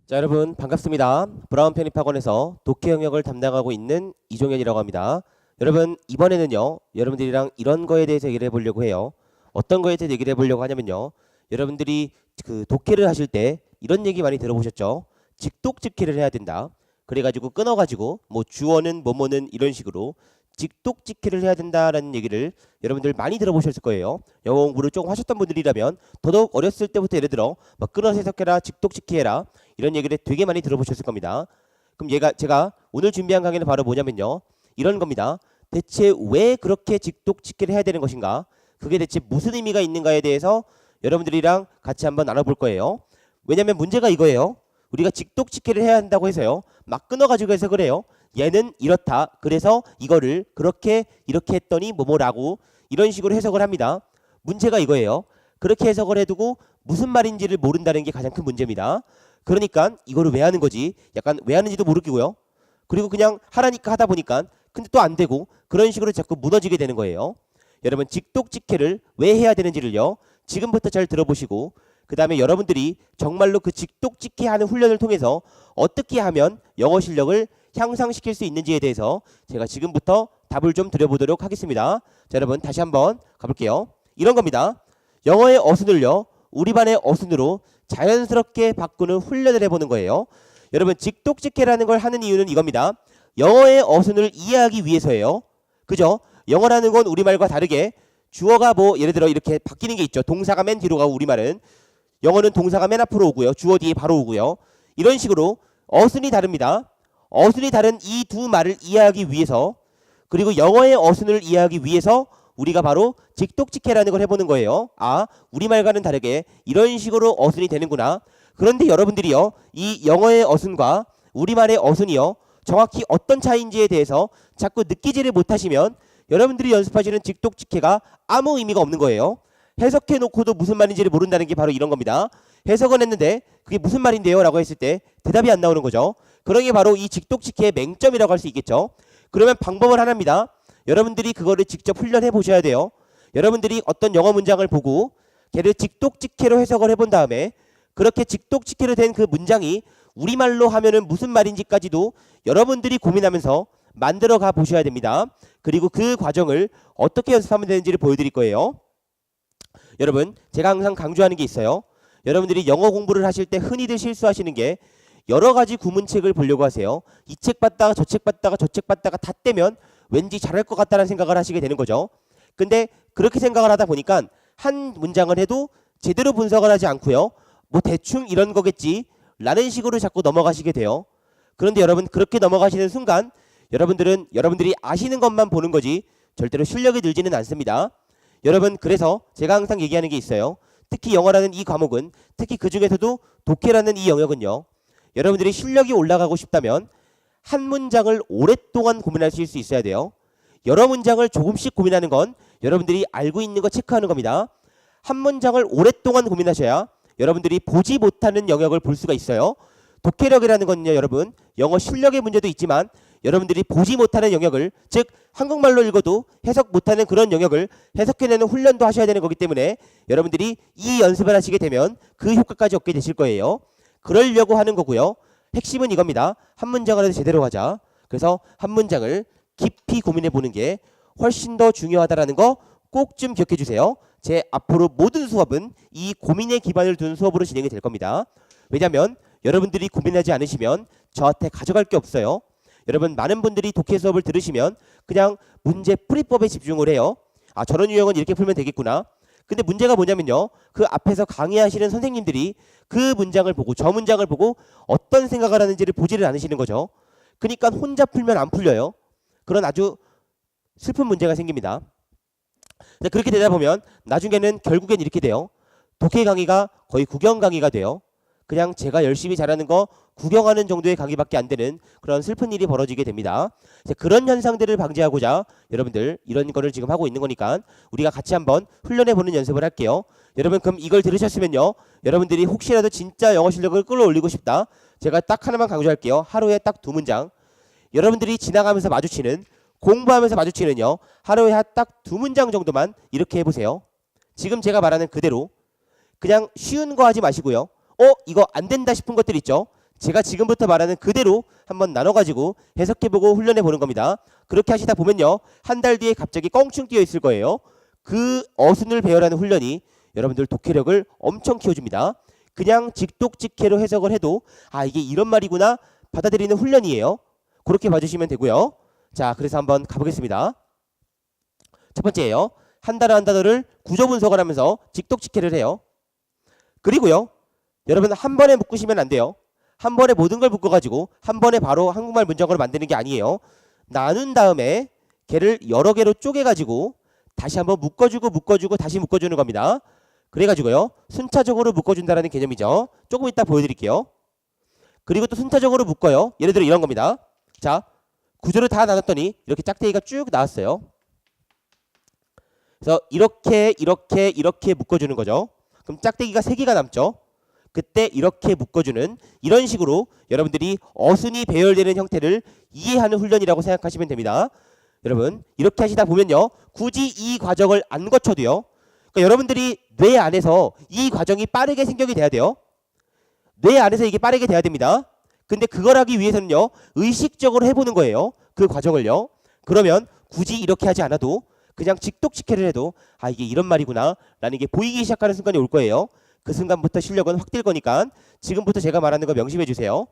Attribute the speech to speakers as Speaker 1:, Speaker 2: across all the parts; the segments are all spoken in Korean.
Speaker 1: 자, 여러분 반갑습니다. 브라운 편입학원에서 독해 영역을 담당하고 있는 이종현이라고 합니다. 여러분 이번에는요, 여러분들이랑 이런 거에 대해서 얘기를 해보려고 해요. 어떤 거에 대해서 얘기를 해보려고 하냐면요, 여러분들이 그 독해를 하실 때 이런 얘기 많이 들어보셨죠? 직독직해를 해야 된다. 그래가지고 끊어가지고 뭐 주어는 뭐뭐는 이런 식으로 직독직해를 해야 된다라는 얘기를 여러분들 많이 들어보셨을 거예요. 영어 공부를 조금 하셨던 분들이라면 더더욱 어렸을 때부터 예를 들어 막 끊어서 해석해라, 직독직해라 이런 얘기를 되게 많이 들어보셨을 겁니다. 그럼 제가 오늘 준비한 강의는 바로 뭐냐면요, 이런 겁니다. 대체 왜 그렇게 직독직해를 해야 되는 것인가? 그게 대체 무슨 의미가 있는가에 대해서 여러분들이랑 같이 한번 나눠볼 거예요. 왜냐면 문제가 이거예요. 우리가 직독직해를 해야 한다고 해서요, 막 끊어가지고 해석을 해요. 얘는 이렇다, 그래서 이거를 그렇게 이렇게 했더니 뭐뭐라고 이런 식으로 해석을 합니다. 문제가 이거예요. 그렇게 해석을 해두고 무슨 말인지를 모른다는 게 가장 큰 문제입니다. 그러니까 이거를 왜 하는 거지? 약간 왜 하는지도 모르겠고요. 그리고 그냥 하라니까 하다 보니까 근데 또 안 되고 그런 식으로 자꾸 무너지게 되는 거예요. 여러분 직독직해를 왜 해야 되는지를요, 지금부터 잘 들어보시고 그 다음에 여러분들이 정말로 그 직독직해 하는 훈련을 통해서 어떻게 하면 영어 실력을 향상시킬 수 있는지에 대해서 제가 지금부터 답을 좀 드려보도록 하겠습니다. 자, 여러분 다시 한번 가볼게요. 이런 겁니다. 영어의 어순을요, 우리 반의 어순으로 자연스럽게 바꾸는 훈련을 해보는 거예요. 여러분 직독직해라는 걸 하는 이유는 이겁니다. 영어의 어순을 이해하기 위해서예요. 그죠? 영어라는 건 우리말과 다르게 주어가 뭐 예를 들어 이렇게 바뀌는 게 있죠. 동사가 맨 뒤로 가고 우리말은 영어는 동사가 맨 앞으로 오고요. 주어 뒤에 바로 오고요. 이런 식으로 어순이 다릅니다. 어순이 다른 이 두 말을 이해하기 위해서, 그리고 영어의 어순을 이해하기 위해서 우리가 바로 직독직해라는 걸 해보는 거예요. 아, 우리말과는 다르게 이런 식으로 어순이 되는구나. 그런데 여러분들이요, 이 영어의 어순과 우리말의 어순이요, 정확히 어떤 차이인지에 대해서 자꾸 느끼지를 못하시면 여러분들이 연습하시는 직독직해가 아무 의미가 없는 거예요. 해석해 놓고도 무슨 말인지를 모른다는 게 바로 이런 겁니다. 해석은 했는데 그게 무슨 말인데요? 라고 했을 때 대답이 안 나오는 거죠. 그런 게 바로 이 직독직해의 맹점이라고 할 수 있겠죠. 그러면 방법은 하나입니다. 여러분들이 그거를 직접 훈련해 보셔야 돼요. 여러분들이 어떤 영어 문장을 보고 걔를 직독직해로 해석을 해본 다음에 그렇게 직독직해로 된 그 문장이 우리말로 하면은 무슨 말인지까지도 여러분들이 고민하면서 만들어 가 보셔야 됩니다. 그리고 그 과정을 어떻게 연습하면 되는지를 보여드릴 거예요. 여러분 제가 항상 강조하는 게 있어요. 여러분들이 영어 공부를 하실 때 흔히들 실수하시는 게 여러 가지 구문책을 보려고 하세요. 이 책 봤다가 저 책 봤다가 저 책 봤다가 다 떼면 왠지 잘할 것 같다는 생각을 하시게 되는 거죠. 근데 그렇게 생각을 하다 보니까 한 문장을 해도 제대로 분석을 하지 않고요, 뭐 대충 이런 거겠지 라는 식으로 자꾸 넘어가시게 돼요. 그런데 여러분 그렇게 넘어가시는 순간 여러분들은 여러분들이 아시는 것만 보는 거지 절대로 실력이 늘지는 않습니다. 여러분 그래서 제가 항상 얘기하는 게 있어요. 특히 영어라는 이 과목은, 특히 그 중에서도 독해라는 이 영역은요, 여러분들이 실력이 올라가고 싶다면 한 문장을 오랫동안 고민하실 수 있어야 돼요. 여러 문장을 조금씩 고민하는 건 여러분들이 알고 있는 거 체크하는 겁니다. 한 문장을 오랫동안 고민하셔야 여러분들이 보지 못하는 영역을 볼 수가 있어요. 독해력이라는 건요, 여러분 영어 실력의 문제도 있지만 여러분들이 보지 못하는 영역을, 즉 한국말로 읽어도 해석 못하는 그런 영역을 해석해내는 훈련도 하셔야 되는 거기 때문에 여러분들이 이 연습을 하시게 되면 그 효과까지 얻게 되실 거예요. 그러려고 하는 거고요. 핵심은 이겁니다. 한 문장을 해도 제대로 하자. 그래서 한 문장을 깊이 고민해 보는 게 훨씬 더 중요하다라는 거 꼭 좀 기억해 주세요. 제 앞으로 모든 수업은 이 고민에 기반을 둔 수업으로 진행이 될 겁니다. 왜냐하면 여러분들이 고민하지 않으시면 저한테 가져갈 게 없어요. 여러분 많은 분들이 독해 수업을 들으시면 그냥 문제 풀이법에 집중을 해요. 아, 저런 유형은 이렇게 풀면 되겠구나. 근데 문제가 뭐냐면요, 그 앞에서 강의하시는 선생님들이 그 문장을 보고 저 문장을 보고 어떤 생각을 하는지를 보지를 않으시는 거죠. 그러니까 혼자 풀면 안 풀려요. 그런 아주 슬픈 문제가 생깁니다. 그렇게 되다 보면 나중에는 결국엔 이렇게 돼요. 독해 강의가 거의 구경 강의가 돼요. 그냥 제가 열심히 잘하는 거 구경하는 정도의 강의밖에 안 되는 그런 슬픈 일이 벌어지게 됩니다. 그런 현상들을 방지하고자 여러분들 이런 거를 지금 하고 있는 거니까 우리가 같이 한번 훈련해보는 연습을 할게요. 여러분 그럼 이걸 들으셨으면요, 여러분들이 혹시라도 진짜 영어 실력을 끌어올리고 싶다, 제가 딱 하나만 강조할게요. 하루에 딱 2문장. 여러분들이 지나가면서 마주치는, 공부하면서 마주치는요, 하루에 딱 2문장 정도만 이렇게 해보세요. 지금 제가 말하는 그대로 그냥 쉬운 거 하지 마시고요. 이거 안 된다 싶은 것들 있죠. 제가 지금부터 말하는 그대로 한번 나눠가지고 해석해보고 훈련해보는 겁니다. 그렇게 하시다 보면요, 한 달 뒤에 갑자기 껑충 뛰어 있을 거예요. 그 어순을 배열하는 훈련이 여러분들 독해력을 엄청 키워줍니다. 그냥 직독직해로 해석을 해도 아, 이게 이런 말이구나 받아들이는 훈련이에요. 그렇게 봐주시면 되고요. 자, 그래서 한번 가보겠습니다. 첫 번째예요. 한 단어를 구조 분석을 하면서 직독직해를 해요. 그리고요, 여러분 한 번에 묶으시면 안 돼요. 한 번에 모든 걸 묶어가지고 한 번에 바로 한국말 문장으로 만드는 게 아니에요. 나눈 다음에 걔를 여러 개로 쪼개가지고 다시 한번 묶어주고 다시 묶어주는 겁니다. 그래가지고요, 순차적으로 묶어준다라는 개념이죠. 조금 이따 보여드릴게요. 그리고 또 순차적으로 묶어요. 예를 들어 이런 겁니다. 자, 구조를 다 나눴더니 이렇게 짝대기가 쭉 나왔어요. 그래서 이렇게 묶어주는 거죠. 그럼 짝대기가 3개가 남죠. 그때 이렇게 묶어주는 이런 식으로 여러분들이 어순이 배열되는 형태를 이해하는 훈련이라고 생각하시면 됩니다. 여러분 이렇게 하시다 보면요, 굳이 이 과정을 안 거쳐도요, 그러니까 여러분들이 뇌 안에서 이 과정이 빠르게 생각이 돼야 돼요. 뇌 안에서 이게 빠르게 돼야 됩니다. 근데 그걸 하기 위해서는요, 의식적으로 해보는 거예요. 그 과정을요. 그러면 굳이 이렇게 하지 않아도 그냥 직독직해를 해도 아, 이게 이런 말이구나 라는 게 보이기 시작하는 순간이 올 거예요. 그 순간부터 실력은 확 뛸 거니까 지금부터 제가 말하는 거 명심해 주세요.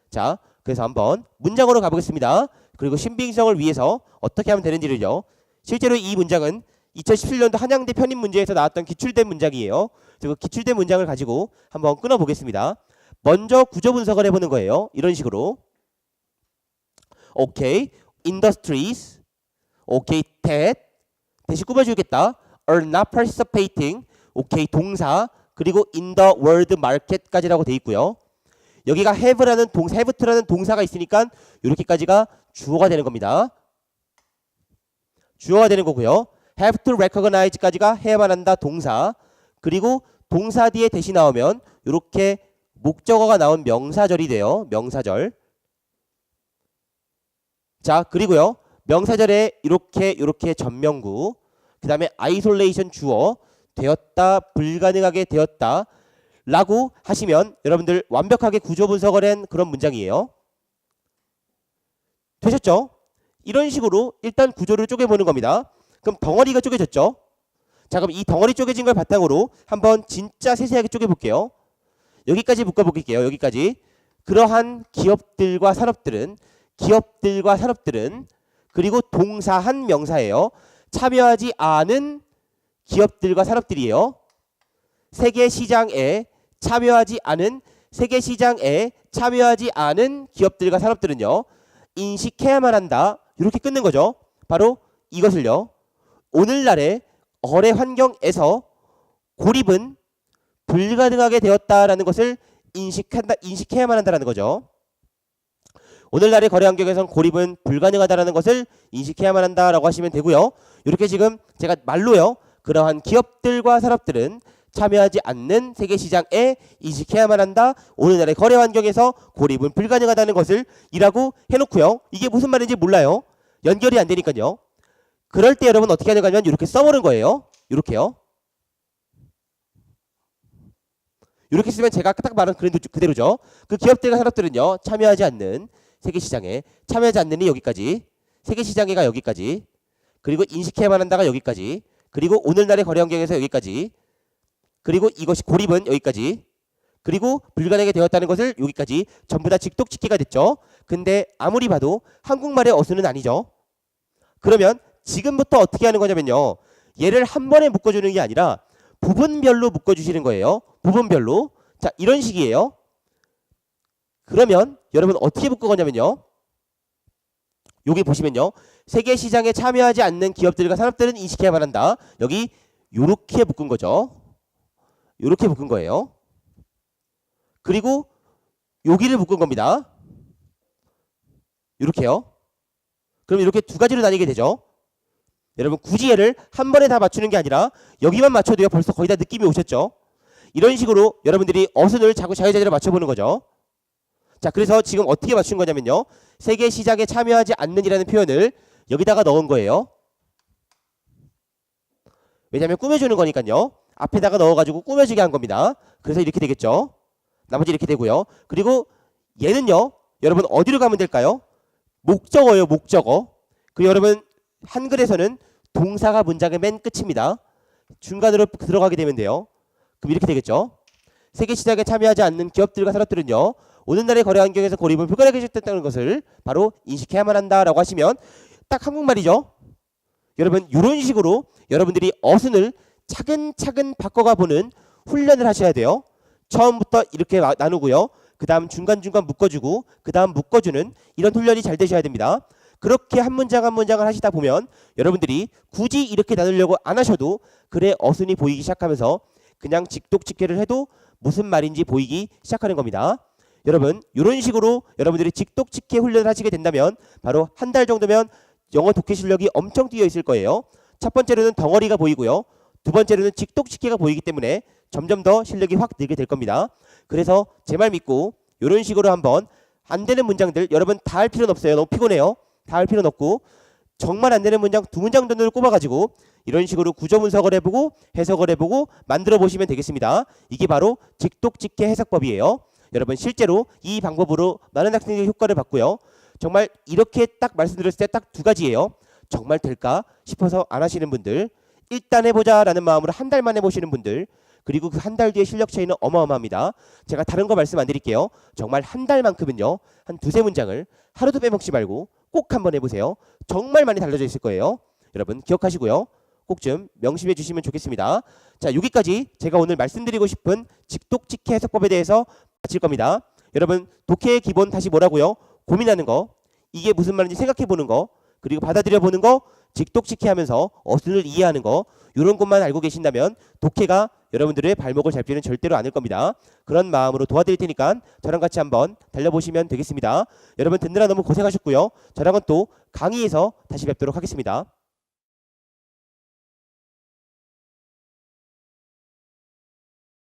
Speaker 1: 자, 그래서 한번 문장으로 가보겠습니다. 그리고 신빙성을 위해서 어떻게 하면 되는지를요. 실제로 이 문장은 2017년도 한양대 편입 문제에서 나왔던 기출된 문장이에요. 그리고 기출된 문장을 가지고 한번 끊어 보겠습니다. 먼저 구조 분석을 해보는 거예요. 이런 식으로. 오케이, industries. 오케이, that. 대신 꾸며주겠다. are not participating. 오케이, 동사. 그리고 in the world market까지라고 돼 있고요. 여기가 have라는 have to라는 동사가 있으니까 이렇게까지가 주어가 되는 겁니다. 주어가 되는 거고요. have to recognize까지가 해야만 한다 동사. 그리고 동사 뒤에 대시 나오면 이렇게 목적어가 나온 명사절이 돼요. 명사절. 자, 그리고요, 명사절에 이렇게 전명구, 그 다음에 isolation 주어, 되었다, 불가능하게 되었다 라고 하시면 여러분들 완벽하게 구조 분석을 한 그런 문장이에요. 되셨죠? 이런 식으로 일단 구조를 쪼개보는 겁니다. 그럼 덩어리가 쪼개졌죠? 자, 그럼 이 덩어리 쪼개진 걸 바탕으로 한번 진짜 세세하게 쪼개볼게요. 여기까지 묶어볼게요. 여기까지. 그러한 기업들과 산업들은 그리고 동사한 명사예요. 참여하지 않은 기업들과 산업들이에요. 세계 시장에 참여하지 않은 기업들과 산업들은요, 인식해야만 한다. 이렇게 끊는 거죠. 바로 이것을요, 오늘날의 거래 환경에서 고립은 불가능하게 되었다라는 것을 인식해야만 한다라는 거죠. 오늘날의 거래 환경에선 고립은 불가능하다라는 것을 인식해야만 한다라고 하시면 되고요. 이렇게 지금 제가 말로요, 그러한 기업들과 산업들은 참여하지 않는 세계 시장에 인식해야만 한다. 오늘날의 거래 환경에서 고립은 불가능하다는 것을 이라고 해놓고요. 이게 무슨 말인지 몰라요. 연결이 안 되니까요. 그럴 때 여러분 어떻게 하는 거냐면 이렇게 써보는 거예요. 이렇게요. 이렇게 쓰면 제가 딱 말한 그대로죠. 그 기업들과 산업들은요, 참여하지 않는 세계 시장에, 참여하지 않는이 여기까지, 세계 시장에가 여기까지, 그리고 인식해야만 한다가 여기까지, 그리고 오늘날의 거래 환경에서 여기까지, 그리고 이것이 고립은 여기까지, 그리고 불가능하게 되었다는 것을 여기까지 전부 다 직독직해가 됐죠. 근데 아무리 봐도 한국말의 어순은 아니죠. 그러면 지금부터 어떻게 하는 거냐면요, 얘를 한 번에 묶어주는 게 아니라 부분별로 묶어주시는 거예요. 부분별로. 자, 이런 식이에요. 그러면 여러분 어떻게 묶을 거냐면요, 여기 보시면요, 세계 시장에 참여하지 않는 기업들과 산업들은 인식해야만 한다. 여기 요렇게 묶은 거죠. 요렇게 묶은 거예요. 그리고 여기를 묶은 겁니다. 이렇게요. 그럼 이렇게 두 가지로 나뉘게 되죠. 여러분 굳이 얘를 한 번에 다 맞추는 게 아니라 여기만 맞춰도요, 벌써 거의 다 느낌이 오셨죠. 이런 식으로 여러분들이 어순을 자꾸 자유자재로 맞춰보는 거죠. 자, 그래서 지금 어떻게 맞춘 거냐면요, 세계 시장에 참여하지 않는이라는 표현을 여기다가 넣은 거예요. 왜냐하면 꾸며주는 거니까요. 앞에다가 넣어가지고 꾸며지게 한 겁니다. 그래서 이렇게 되겠죠. 나머지 이렇게 되고요. 그리고 얘는요, 여러분 어디로 가면 될까요? 목적어예요, 목적어. 그 여러분 한글에서는 동사가 문장의 맨 끝입니다. 중간으로 들어가게 되면 돼요. 그럼 이렇게 되겠죠. 세계 시장에 참여하지 않는 기업들과 산업들은요, 오늘날의 거래 환경에서 고립을 불가능하게 해줬다는 것을 바로 인식해야만 한다라고 하시면 딱 한국말이죠. 여러분 이런 식으로 여러분들이 어순을 차근차근 바꿔가 보는 훈련을 하셔야 돼요. 처음부터 이렇게 나누고요. 그 다음 중간중간 묶어주고 그 다음 묶어주는 이런 훈련이 잘 되셔야 됩니다. 그렇게 한 문장 한 문장을 하시다 보면 여러분들이 굳이 이렇게 나누려고 안 하셔도 글의 어순이 보이기 시작하면서 그냥 직독직해를 해도 무슨 말인지 보이기 시작하는 겁니다. 여러분 이런 식으로 여러분들이 직독직해 훈련을 하시게 된다면 바로 한 달 정도면 영어 독해 실력이 엄청 뛰어 있을 거예요. 첫 번째로는 덩어리가 보이고요. 두 번째로는 직독직해가 보이기 때문에 점점 더 실력이 확 늘게 될 겁니다. 그래서 제 말 믿고 이런 식으로 한번 안 되는 문장들 여러분 다 할 필요는 없어요. 너무 피곤해요. 다 할 필요는 없고 정말 안 되는 문장 두 문장 정도를 꼽아가지고 이런 식으로 구조 분석을 해보고 해석을 해보고 만들어 보시면 되겠습니다. 이게 바로 직독직해 해석법이에요. 여러분 실제로 이 방법으로 많은 학생들이 효과를 봤고요. 정말 이렇게 딱 말씀드렸을 때 딱 두 가지예요. 정말 될까 싶어서 안 하시는 분들, 일단 해보자 라는 마음으로 한 달만 해보시는 분들, 그리고 그 한 달 뒤에 실력 차이는 어마어마합니다. 제가 다른 거 말씀 안 드릴게요. 정말 한 달만큼은요. 한 두세 문장을 하루도 빼먹지 말고 꼭 한번 해보세요. 정말 많이 달라져 있을 거예요. 여러분 기억하시고요. 꼭 좀 명심해 주시면 좋겠습니다. 자, 여기까지 제가 오늘 말씀드리고 싶은 직독직해 해석법에 대해서 마칠 겁니다. 여러분 독해의 기본 다시 뭐라고요? 고민하는 거, 이게 무슨 말인지 생각해 보는 거, 그리고 받아들여 보는 거, 직독직해 하면서 어순을 이해하는 거, 이런 것만 알고 계신다면 독해가 여러분들의 발목을 잡지는 절대로 않을 겁니다. 그런 마음으로 도와드릴 테니까 저랑 같이 한번 달려보시면 되겠습니다. 여러분 듣느라 너무 고생하셨고요. 저랑은 또 강의에서 다시 뵙도록 하겠습니다.